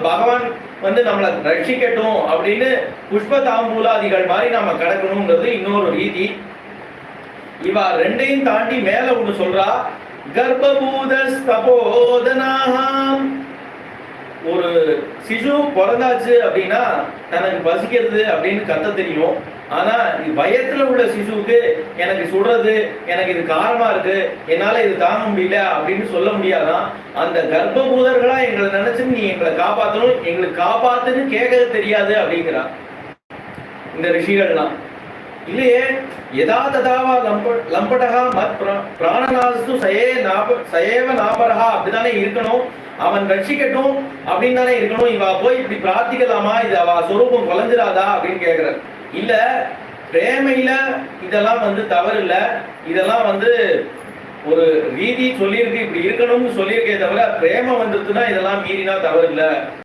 பகவான் வந்து நம்மளை ரட்சிக்கட்டும் அப்படின்னு புஷ்ப தாம்பூலாதிகள் மாதிரி நாம கிடக்கணும்ன்றது இன்னொரு ரீதி. இவ ரெண்டையும் தாண்டி மேல ஒண்ணு சொல்றா, கர்ப்பபூதஸ்தபோதனாஹாம். ஒரு சிசு பிறந்தாச்சு அப்படின்னா தனக்கு பசிக்கிறது அப்படின்னு கத்த தெரியும். ஆனா வயத்துல உள்ள சிசுவுக்கு எனக்கு சுடுறது, எனக்கு இது காரமா இருக்கு, என்னால இது தாங்க முடியல அப்படின்னு சொல்ல முடியாதான். அந்த கர்ப்பபூதர்களா எங்களை நினைச்சு நீ எங்களை காப்பாற்றணும், எங்களுக்கு காப்பாத்துன்னு கேட்கறது தெரியாது அப்படிங்கிறா இந்த ரிஷிகள்லாம். இல்லையே, யதா ததாவா லம்படகா மத் பிராணநாசு சயேவ நாபரஹா அப்படித்தானே இருக்கணும், அவன் ரட்சிக்கட்டும் அப்படின்னு தானே இருக்கணும். இவ போய் இப்படி பிரார்த்திக்கலாமா, இது அவ சொரூபம் குலைஞ்சிடாதா அப்படின்னு கேட்கிற. இல்ல, பிரேமையில இதெல்லாம் வந்து தவறு இல்ல, இதெல்லாம் வந்து ஒரு ரீதி சொல்லியிருக்கு, இப்படி இருக்கணும்னு சொல்லியிருக்கே தவிர பிரேம வந்துருச்சுன்னா இதெல்லாம் மீறினா தவறு இல்லை.